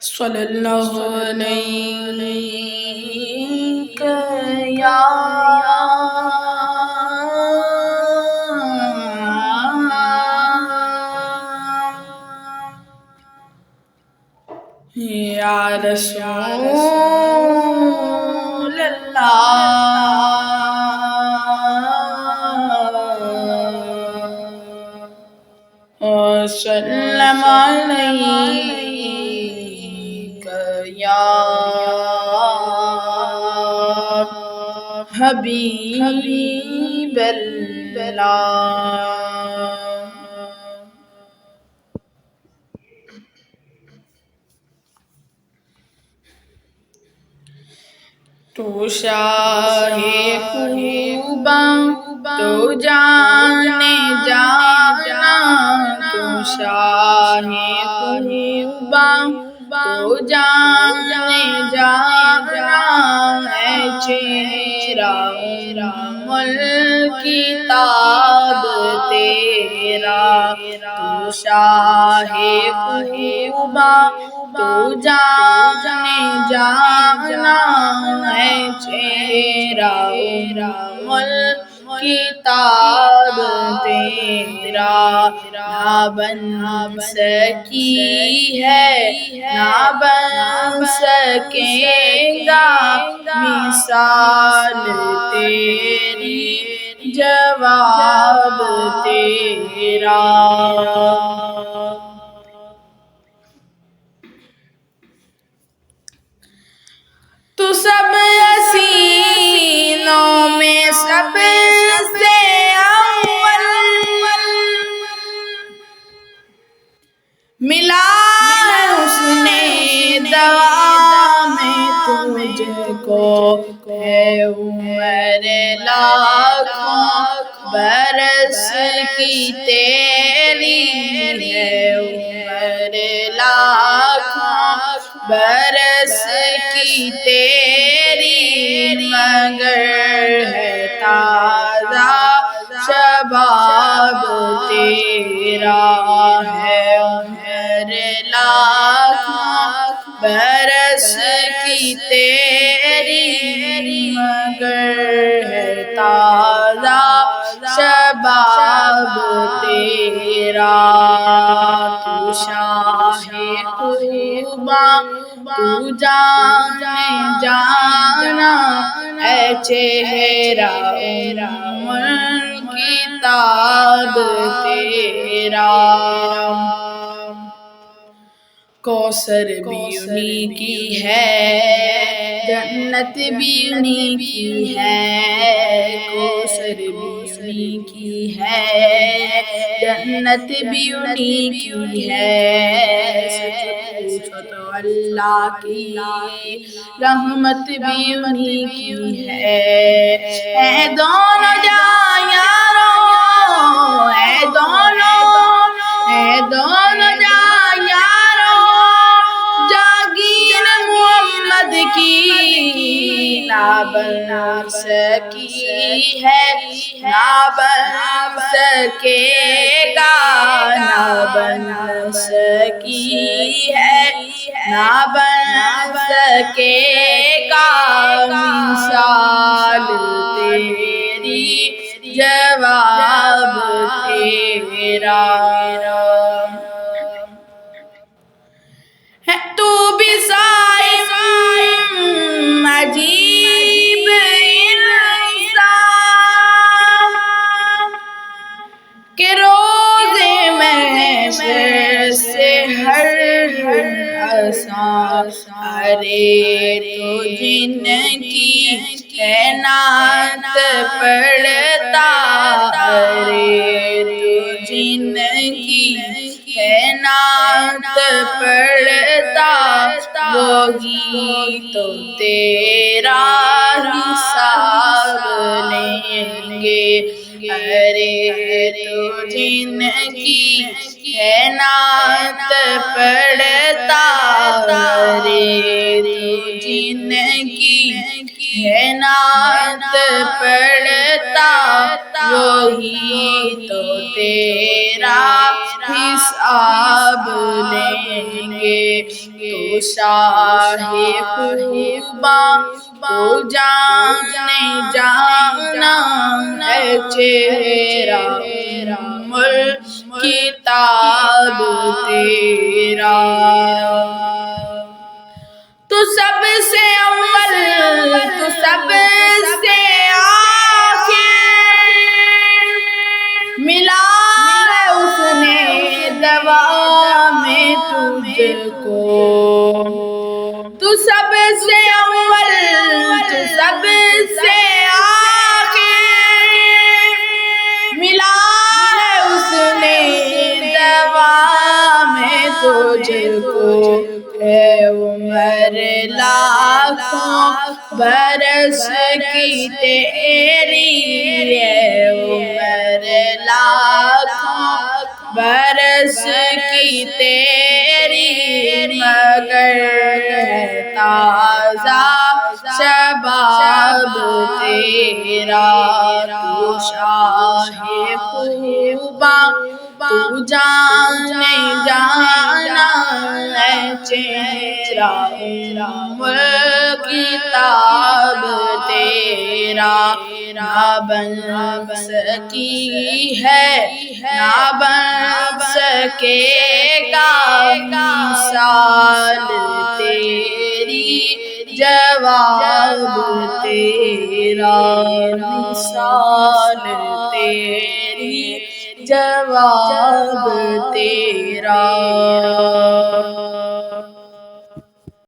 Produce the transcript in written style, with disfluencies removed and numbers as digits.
صلی اللہ علیک یا رسول اللہ وسلم علیک یا حبیب اللہ۔ تو شاہ خوباں تو جانے جانا، تو شاہ خوباں تو جانے جانا، اے چہرہ الکتاب تیرا۔ تو شاہ خوباں تو جانے جانا، اے چہرہ الکتاب تیرا۔ نہ بن سکی ہے نہ بن سکے گا مثال تیری، جواب تیرا۔ تو سب حسینوں میں سب سے اول، ملا ہے حسن دوا میں تجھ کو، ہے عمر لاکھوں برس کی تیری، ہے عمر لاکھوں برس کی تیری، مگر ہے تازہ شباب تیرا، ہے عمر لاکھوں برس کی تیری، مگر ہے تازہ شباب تیرا۔ تو شاہ خوباں تو جانے جانا، اے چہرہ الکتاب تیرا۔ کوثر بھی انہی کی ہے، جنت بھی انہی کی ہے، کوثر بھی انہی کی ہے، جنت بھی انہی کی ہے، سچ پوچھو تو اللہ کی رحمت بھی انہی کی ہے۔ اے دونوں جاں یاروں، اے دونوں جاں یاروں، جاگیر محمد کی نہ بن سکی ہے، نہ بن سکے گا، نہ بن سکی ہے، نہ بن سکے گا مثال تیری، جواب تیرا۔ ہے تو بھی صائم عجیب انسان، کہ روز محشر سے ہر آسان، ارے تو جن کی ہے نعت پڑھتا، ارے تو جن کی ہے نعت پڑھتا، وہی تو تیرا حساب لیں گے، ارے تو جن کی ہے نعت پڑھتا، ارے تو جن کی ہے نعت پڑھتا، وہی تو تیرا حساب لیں گے۔ تو شاہ خوباں تو جانے جانا ہے چہرہ کتاب تیرا، تو سب سے اول تو سب سے آخر، ملا ہے اس نے دوا میں تجھ کو، تو سب سے اول تو سب سے آخر، ملا ہے اس نے دوا میں تجھ کو، ہے عمر لاکھوں برس کی تیری، ہے عمر لاکھوں برس کی تیری، مگر ہے تازہ شباب تیرا، تو شاہ خوباں تو جانے جانا ہے چہرہ کتاب تیرا، نہ بن سکی ہے نہ بن سکے گا مثال تیری، جواب تیرا مثال تیری، جواب تیرا۔